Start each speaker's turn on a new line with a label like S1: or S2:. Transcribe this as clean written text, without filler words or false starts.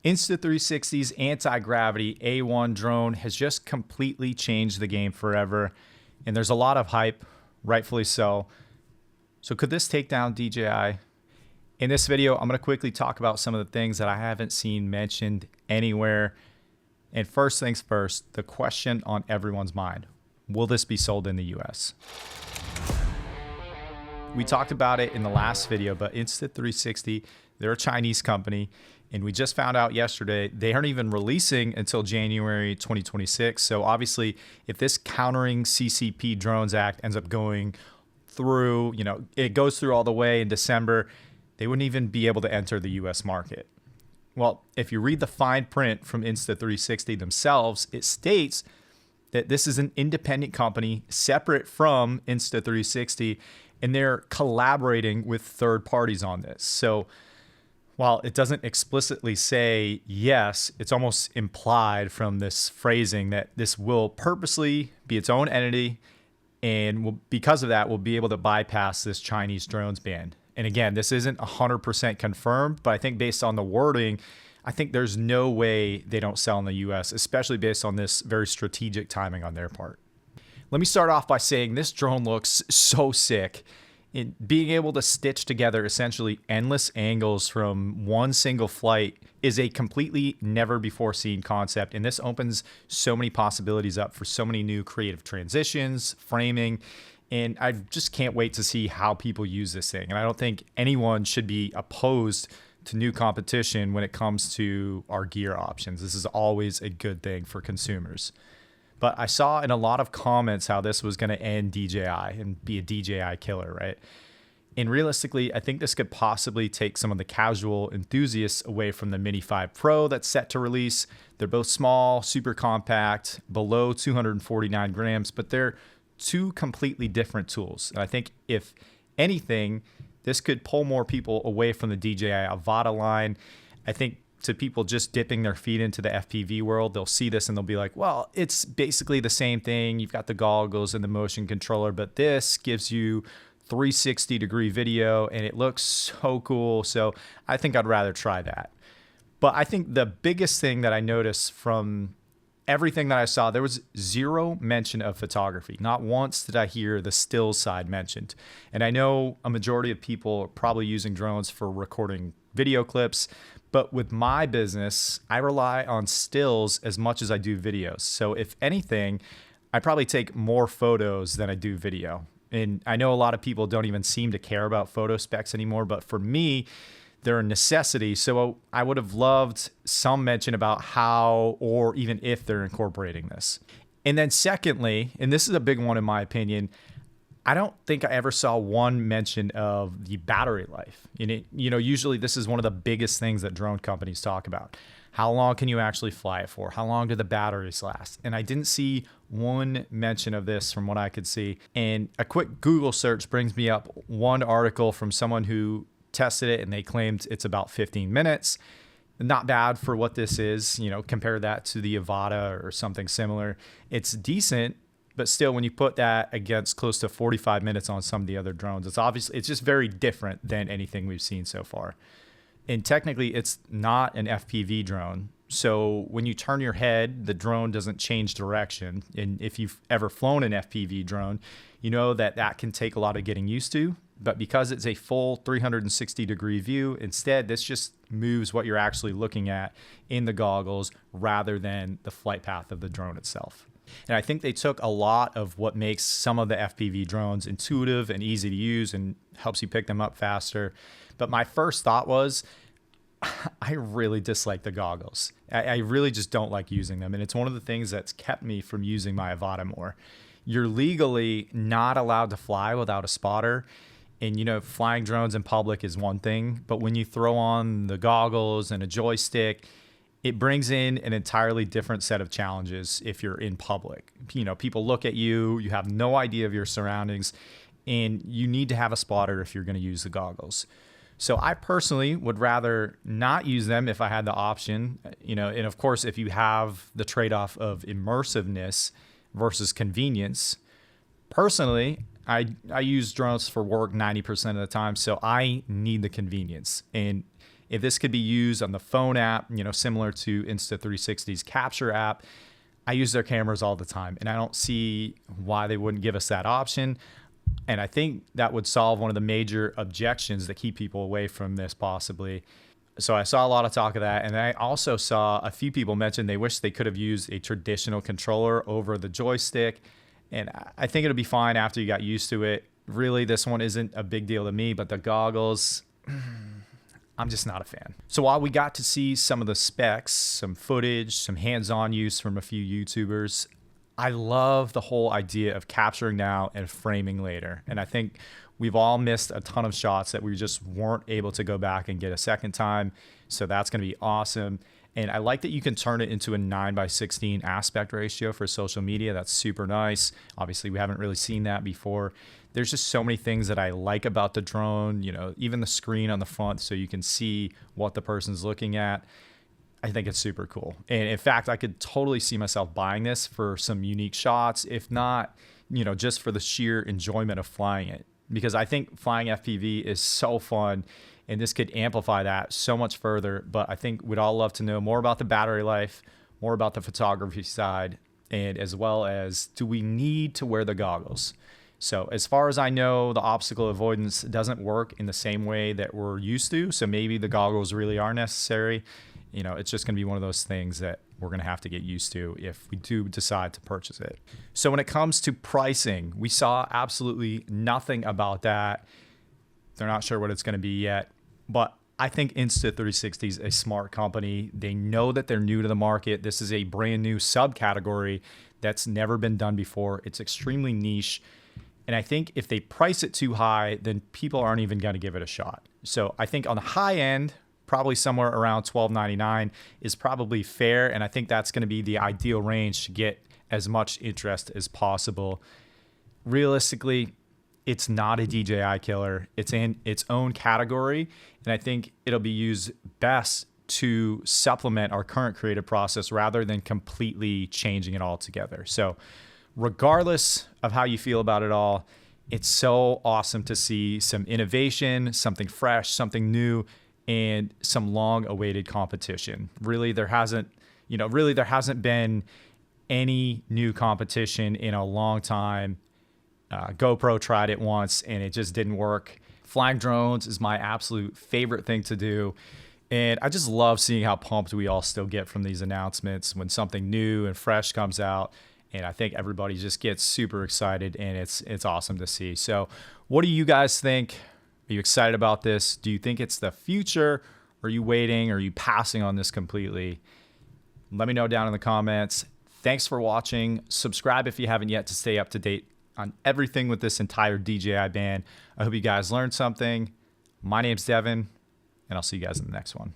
S1: Insta360's Antigravity A1 drone has just completely changed the game forever, and there's a lot of hype, rightfully so. So could this take down DJI? In this video, I'm going to quickly talk about some of the things that I haven't seen mentioned anywhere. And first things first, the question on everyone's mind: will this be sold in the US? We talked about it in the last video, but Insta360, they're a Chinese company, and we just found out yesterday they aren't even releasing until January 2026. So obviously, if this Countering CCP Drones Act ends up going through, it goes through all the way in December, they wouldn't even be able to enter the US market. Well, if you read the fine print from Insta360 themselves, it states that this is an independent company separate from Insta360, and they're collaborating with third parties on this. So while it doesn't explicitly say yes, it's almost implied from this phrasing that this will purposely be its own entity, and because of that, we'll be able to bypass this Chinese drones ban. And again, this isn't 100% confirmed, but I think based on the wording, I think there's no way they don't sell in the US, especially based on this very strategic timing on their part. Let me start off by saying this drone looks so sick. In being able to stitch together essentially endless angles from one single flight is a completely never before seen concept. And this opens so many possibilities up for so many new creative transitions, framing, and I just can't wait to see how people use this thing. And I don't think anyone should be opposed to new competition when it comes to our gear options. This is always a good thing for consumers. But I saw in a lot of comments how this was going to end DJI and be a DJI killer, right? And realistically, I think this could possibly take some of the casual enthusiasts away from the Mini 5 Pro that's set to release. They're both small, super compact, below 249 grams, but they're two completely different tools. And I think if anything, this could pull more people away from the DJI Avata line. I think to people just dipping their feet into the FPV world, they'll see this and they'll be like, well, it's basically the same thing. You've got the goggles and the motion controller, but this gives you 360-degree video and it looks so cool. So I think I'd rather try that. But I think the biggest thing that I noticed from everything that I saw, there was zero mention of photography. Not once did I hear the stills side mentioned. And I know a majority of people are probably using drones for recording video clips, but with my business, I rely on stills as much as I do videos. So if anything, I probably take more photos than I do video. And I know a lot of people don't even seem to care about photo specs anymore, but for me, they're a necessity. So I would have loved some mention about how or even if they're incorporating this. And then secondly, and this is a big one in my opinion, I don't think I ever saw one mention of the battery life. Usually this is one of the biggest things that drone companies talk about. How long can you actually fly it for? How long do the batteries last? And I didn't see one mention of this from what I could see. And a quick Google search brings me up one article from someone who tested it and they claimed it's about 15 minutes. Not bad for what this is. Compare that to the Avata or something similar. It's decent, but still when you put that against close to 45 minutes on some of the other drones, it's just very different than anything we've seen so far. And technically it's not an FPV drone. So when you turn your head, the drone doesn't change direction. And if you've ever flown an FPV drone, you know that can take a lot of getting used to. But because it's a full 360-degree view, instead, this just moves what you're actually looking at in the goggles rather than the flight path of the drone itself. And I think they took a lot of what makes some of the FPV drones intuitive and easy to use and helps you pick them up faster. But my first thought was, I really dislike the goggles. I really just don't like using them. And it's one of the things that's kept me from using my Avata more. You're legally not allowed to fly without a spotter. And, flying drones in public is one thing, but when you throw on the goggles and a joystick, it brings in an entirely different set of challenges if you're in public. People look at you, you have no idea of your surroundings, and you need to have a spotter if you're going to use the goggles. So I personally would rather not use them if I had the option, and of course, if you have the trade-off of immersiveness versus convenience. Personally, I use drones for work 90% of the time, so I need the convenience. And if this could be used on the phone app, similar to Insta360's capture app, I use their cameras all the time, and I don't see why they wouldn't give us that option. And I think that would solve one of the major objections that keep people away from this possibly. So I saw a lot of talk of that. And I also saw a few people mention they wish they could have used a traditional controller over the joystick. And I think it'll be fine after you got used to it. Really, this one isn't a big deal to me, but the goggles, I'm just not a fan. So while we got to see some of the specs, some footage, some hands-on use from a few YouTubers, I love the whole idea of capturing now and framing later. And I think we've all missed a ton of shots that we just weren't able to go back and get a second time. So that's going to be awesome. And I like that you can turn it into a 9:16 aspect ratio for social media. That's super nice. Obviously, we haven't really seen that before. There's just so many things that I like about the drone, even the screen on the front so you can see what the person's looking at. I think it's super cool. And in fact, I could totally see myself buying this for some unique shots, if not, just for the sheer enjoyment of flying it. Because I think flying FPV is so fun, and this could amplify that so much further. But I think we'd all love to know more about the battery life, more about the photography side, and as well as, do we need to wear the goggles? So as far as I know, the obstacle avoidance doesn't work in the same way that we're used to. So maybe the goggles really are necessary. It's just going to be one of those things that we're going to have to get used to if we do decide to purchase it. So when it comes to pricing, we saw absolutely nothing about that. They're not sure what it's going to be yet, but I think Insta360 is a smart company. They know that they're new to the market. This is a brand new subcategory that's never been done before. It's extremely niche. And I think if they price it too high, then people aren't even going to give it a shot. So I think on the high end, probably somewhere around $12.99 is probably fair. And I think that's going to be the ideal range to get as much interest as possible. Realistically, it's not a DJI killer. It's in its own category. And I think it'll be used best to supplement our current creative process rather than completely changing it altogether. So regardless of how you feel about it all, it's so awesome to see some innovation, something fresh, something new, and some long-awaited competition. Really, there hasn't been any new competition in a long time. GoPro tried it once, and it just didn't work. Flying drones is my absolute favorite thing to do. And I just love seeing how pumped we all still get from these announcements when something new and fresh comes out. And I think everybody just gets super excited, and it's awesome to see. So what do you guys think? Are you excited about this? Do you think it's the future? Are you waiting? Are you passing on this completely? Let me know down in the comments. Thanks for watching. Subscribe if you haven't yet to stay up to date on everything with this entire DJI band. I hope you guys learned something. My name's Devin, and I'll see you guys in the next one.